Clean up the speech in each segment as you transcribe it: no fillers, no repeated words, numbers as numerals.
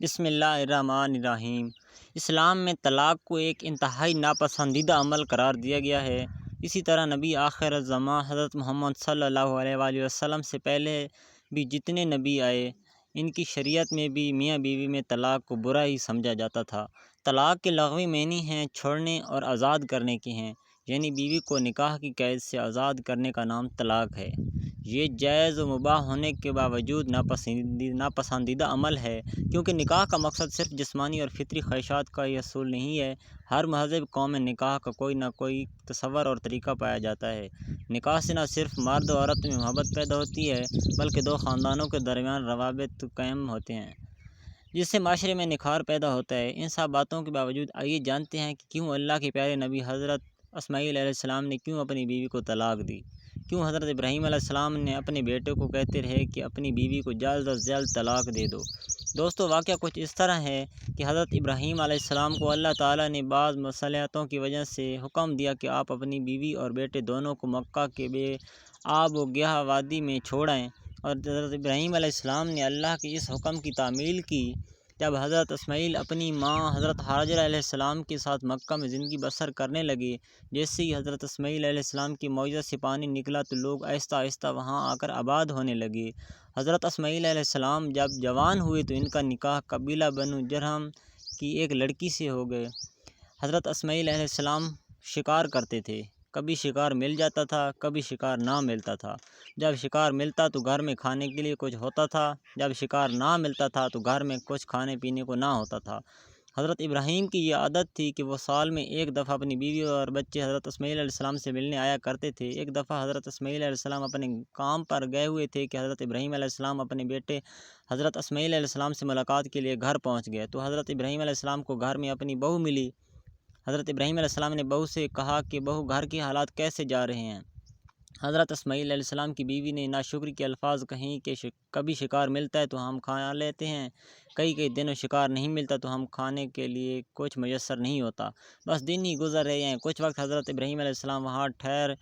بسم اللہ الرحمن الرحیم۔ اسلام میں طلاق کو ایک انتہائی ناپسندیدہ عمل قرار دیا گیا ہے۔ اسی طرح نبی آخر الزماں حضرت محمد صلی اللہ علیہ وآلہ وسلم سے پہلے بھی جتنے نبی آئے ان کی شریعت میں بھی میاں بیوی میں طلاق کو برا ہی سمجھا جاتا تھا۔ طلاق کے لغوی معنی ہیں چھوڑنے اور آزاد کرنے کے ہیں، یعنی بیوی کو نکاح کی قید سے آزاد کرنے کا نام طلاق ہے۔ یہ جائز و مباح ہونے کے باوجود ناپسندیدہ عمل ہے، کیونکہ نکاح کا مقصد صرف جسمانی اور فطری خواہشات کا ہی حصول نہیں ہے۔ ہر مہذب قوم میں نکاح کا کوئی نہ کوئی تصور اور طریقہ پایا جاتا ہے۔ نکاح سے نہ صرف مرد و عورت میں محبت پیدا ہوتی ہے، بلکہ دو خاندانوں کے درمیان روابط قائم ہوتے ہیں، جس سے معاشرے میں نکھار پیدا ہوتا ہے۔ ان سب باتوں کے باوجود آئیے جانتے ہیں کہ کیوں اللہ کے پیارے نبی حضرت اسماعیل علیہ السلام نے کیوں اپنی بیوی کو طلاق دی۔ کیوں حضرت ابراہیم علیہ السلام نے اپنے بیٹے کو کہتے رہے کہ اپنی بیوی کو جلد از جلد طلاق دے دو۔ دوستو، واقعہ کچھ اس طرح ہے کہ حضرت ابراہیم علیہ السلام کو اللہ تعالیٰ نے بعض مصلحتوں کی وجہ سے حکم دیا کہ آپ اپنی بیوی اور بیٹے دونوں کو مکہ کے بے آب و گیاہ وادی میں چھوڑیں، اور حضرت ابراہیم علیہ السلام نے اللہ کے اس حکم کی تعمیل کی۔ جب حضرت اسماعیل اپنی ماں حضرت ہاجرہ علیہ السلام کے ساتھ مکہ میں زندگی بسر کرنے لگے، جیسے ہی حضرت اسماعیل علیہ السلام کی معجزہ سے پانی نکلا تو لوگ آہستہ آہستہ وہاں آ کر آباد ہونے لگے۔ حضرت اسماعیل علیہ السلام جب جوان ہوئے تو ان کا نکاح قبیلہ بنو جرہم کی ایک لڑکی سے ہو گئے۔ حضرت اسماعیل علیہ السلام شکار کرتے تھے، کبھی شکار مل جاتا تھا، کبھی شکار نہ ملتا تھا۔ جب شکار ملتا تو گھر میں کھانے کے لیے کچھ ہوتا تھا، جب شکار نہ ملتا تھا تو گھر میں کچھ کھانے پینے کو نہ ہوتا تھا۔ حضرت ابراہیم کی یہ عادت تھی کہ وہ سال میں ایک دفعہ اپنی بیوی اور بچے حضرت اسماعیل علیہ السلام سے ملنے آیا کرتے تھے۔ ایک دفعہ حضرت اسماعیل علیہ السلام اپنے کام پر گئے ہوئے تھے کہ حضرت ابراہیم علیہ السلام اپنے بیٹے حضرت اسماعیل علیہ السلام سے ملاقات کے لیے گھر پہنچ گئے تو حضرت ابراہیم علیہ السلام کو گھر میں اپنی بہو ملی۔ حضرت ابراہیم علیہ السلام نے بہو سے کہا کہ بہو، گھر کے حالات کیسے جا رہے ہیں؟ حضرت اسماعیل علیہ السلام کی بیوی نے ناشکری کے الفاظ کہیں کہ کبھی شکار ملتا ہے تو ہم کھا لیتے ہیں، کئی دنوں شکار نہیں ملتا تو ہم کھانے کے لیے کچھ میسر نہیں ہوتا، بس دن ہی گزر رہے ہیں۔ کچھ وقت حضرت ابراہیم علیہ السلام وہاں ٹھہر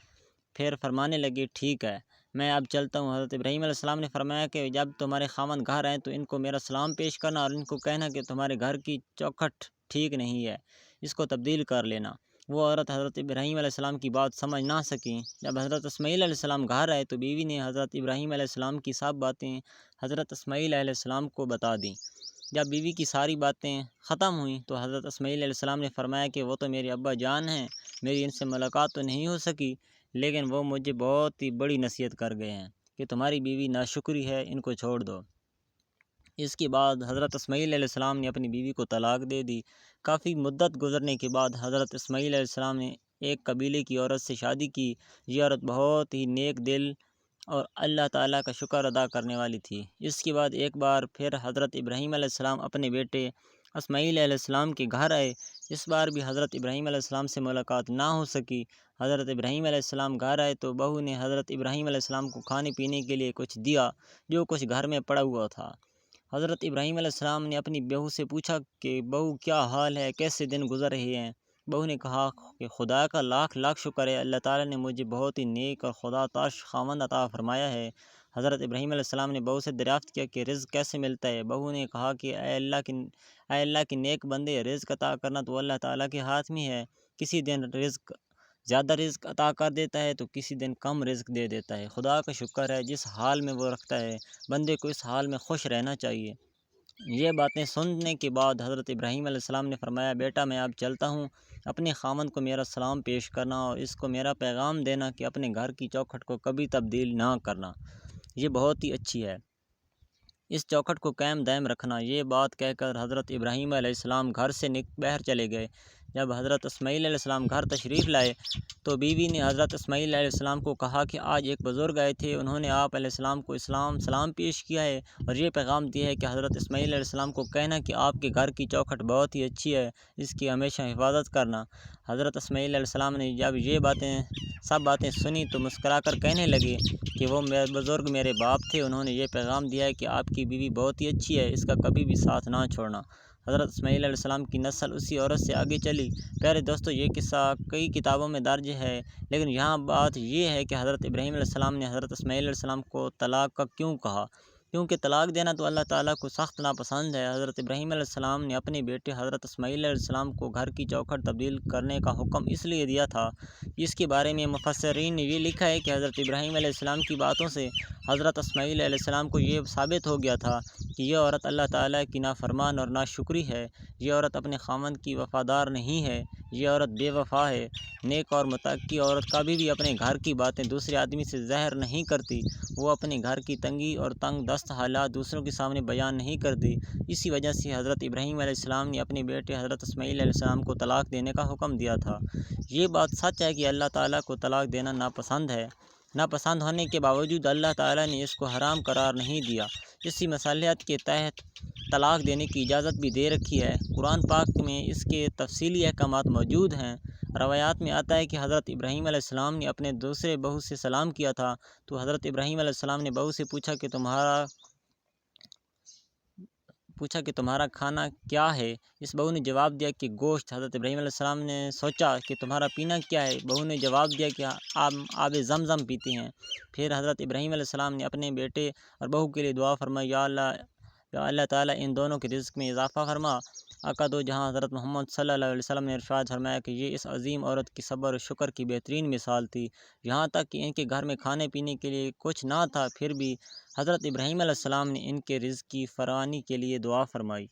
پھر فرمانے لگے، ٹھیک ہے، میں اب چلتا ہوں۔ حضرت ابراہیم علیہ السلام نے فرمایا کہ جب تمہارے خاوند گھر آئیں تو ان کو میرا سلام پیش کرنا اور ان کو کہنا کہ تمہارے گھر کی چوکھٹ ٹھیک نہیں ہے، اس کو تبدیل کر لینا۔ وہ عورت حضرت ابراہیم علیہ السلام کی بات سمجھ نہ سکیں۔ جب حضرت اسماعیل علیہ السلام گھر آئے تو بیوی نے حضرت ابراہیم علیہ السلام کی سب باتیں حضرت اسماعیل علیہ السلام کو بتا دیں۔ جب بیوی کی ساری باتیں ختم ہوئیں تو حضرت اسماعیل علیہ السلام نے فرمایا کہ وہ تو میرے ابا جان ہیں، میری ان سے ملاقات تو نہیں ہو سکی، لیکن وہ مجھے بہت ہی بڑی نصیحت کر گئے ہیں کہ تمہاری بیوی ناشکری ہے، ان کو چھوڑ دو۔ اس کے بعد حضرت اسماعیل علیہ السلام نے اپنی بیوی کو طلاق دے دی۔ کافی مدت گزرنے کے بعد حضرت اسماعیل علیہ السلام نے ایک قبیلے کی عورت سے شادی کی۔ یہ عورت بہت ہی نیک دل اور اللہ تعالیٰ کا شکر ادا کرنے والی تھی۔ اس کے بعد ایک بار پھر حضرت ابراہیم علیہ السلام اپنے بیٹے اسماعیل علیہ السلام کے گھر آئے۔ اس بار بھی حضرت ابراہیم علیہ السلام سے ملاقات نہ ہو سکی۔ حضرت ابراہیم علیہ السلام گھر آئے تو بہو نے حضرت ابراہیم علیہ السلام کو کھانے پینے کے لیے کچھ دیا جو کچھ گھر میں پڑا ہوا تھا۔ حضرت ابراہیم علیہ السلام نے اپنی بہو سے پوچھا کہ بہو، کیا حال ہے، کیسے دن گزر رہے ہیں؟ بہو نے کہا کہ خدا کا لاکھ لاکھ شکر ہے، اللہ تعالیٰ نے مجھے بہت ہی نیک اور خدا تاش خاوند عطا فرمایا ہے۔ حضرت ابراہیم علیہ السلام نے بہو سے دریافت کیا کہ رزق کیسے ملتا ہے؟ بہو نے کہا کہ اے اللہ کے نیک بندے، رزق عطا کرنا تو اللہ تعالیٰ کے ہاتھ میں ہے، کسی دن زیادہ رزق عطا کر دیتا ہے تو کسی دن کم رزق دے دیتا ہے۔ خدا کا شکر ہے جس حال میں وہ رکھتا ہے، بندے کو اس حال میں خوش رہنا چاہیے۔ یہ باتیں سننے کے بعد حضرت ابراہیم علیہ السلام نے فرمایا، بیٹا میں اب چلتا ہوں، اپنے خاوند کو میرا سلام پیش کرنا اور اس کو میرا پیغام دینا کہ اپنے گھر کی چوکھٹ کو کبھی تبدیل نہ کرنا، یہ بہت ہی اچھی ہے، اس چوکھٹ کو قائم دائم رکھنا۔ یہ بات کہہ کر حضرت ابراہیم علیہ السلام گھر سے باہر چلے گئے۔ جب حضرت اسماعیل علیہ السلام گھر تشریف لائے تو بیوی نے حضرت اسماعیل علیہ السلام کو کہا کہ آج ایک بزرگ آئے تھے، انہوں نے آپ علیہ السلام کو سلام پیش کیا ہے اور یہ پیغام دیا ہے کہ حضرت اسماعیل علیہ السلام کو کہنا کہ آپ کے گھر کی چوکھٹ بہت ہی اچھی ہے، اس کی ہمیشہ حفاظت کرنا۔ حضرت اسماعیل علیہ السلام نے جب یہ سب باتیں سنی تو مسکرا کر کہنے لگے کہ وہ بزرگ میرے باپ تھے، انہوں نے یہ پیغام دیا ہے کہ آپ کی بیوی بہت ہی اچھی ہے، اس کا کبھی بھی ساتھ نہ چھوڑنا۔ حضرت اسماعیل علیہ السلام کی نسل اسی عورت سے آگے چلی۔ پیارے دوستو، یہ قصہ کئی کتابوں میں درج ہے، لیکن یہاں بات یہ ہے کہ حضرت ابراہیم علیہ السلام نے حضرت اسماعیل علیہ السلام کو طلاق کا کیوں کہا، کیونکہ طلاق دینا تو اللہ تعالیٰ کو سخت ناپسند ہے۔ حضرت ابراہیم علیہ السلام نے اپنے بیٹے حضرت اسماعیل علیہ السلام کو گھر کی چوکھٹ تبدیل کرنے کا حکم اس لیے دیا تھا۔ اس کے بارے میں مفسرین نے یہ لکھا ہے کہ حضرت ابراہیم علیہ السلام کی باتوں سے حضرت اسماعیل علیہ السلام کو یہ ثابت ہو گیا تھا کہ یہ عورت اللہ تعالیٰ کی نافرمان اور ناشکری ہے، یہ عورت اپنے خاوند کی وفادار نہیں ہے، یہ عورت بے وفا ہے۔ نیک اور متقی عورت کبھی بھی اپنے گھر کی باتیں دوسرے آدمی سے ظاہر نہیں کرتی، وہ اپنے گھر کی تنگی اور تنگ دست حالات دوسروں کے سامنے بیان نہیں کرتی۔ اسی وجہ سے حضرت ابراہیم علیہ السلام نے اپنے بیٹے حضرت اسماعیل علیہ السلام کو طلاق دینے کا حکم دیا تھا۔ یہ بات سچ ہے کہ اللہ تعالیٰ کو طلاق دینا ناپسند ہے۔ ناپسند ہونے کے باوجود اللہ تعالیٰ نے اس کو حرام قرار نہیں دیا۔ اسی مصالحت کے تحت طلاق دینے کی اجازت بھی دے رکھی ہے۔ قرآن پاک میں اس کے تفصیلی احکامات موجود ہیں۔ روایات میں آتا ہے کہ حضرت ابراہیم علیہ السلام نے اپنے دوسرے بہو سے سلام کیا تھا تو حضرت ابراہیم علیہ السلام نے بہو سے پوچھا کہ تمہارا کھانا کیا ہے؟ اس بہو نے جواب دیا کہ گوشت۔ حضرت ابراہیم علیہ السلام نے سوچا کہ تمہارا پینا کیا ہے؟ بہو نے جواب دیا کہ آب زمزم پیتی ہیں۔ پھر حضرت ابراہیم علیہ السلام نے اپنے بیٹے اور بہو کے لیے دعا فرمائی، یا اللہ تعالیٰ ان دونوں کے رزق میں اضافہ فرما۔ آقا دو جہاں حضرت محمد صلی اللہ علیہ وسلم نے ارشاد فرمایا کہ یہ اس عظیم عورت کی صبر و شکر کی بہترین مثال تھی۔ یہاں تک کہ ان کے گھر میں کھانے پینے کے لیے کچھ نہ تھا، پھر بھی حضرت ابراہیم علیہ السلام نے ان کے رزق کی فراوانی کے لیے دعا فرمائی۔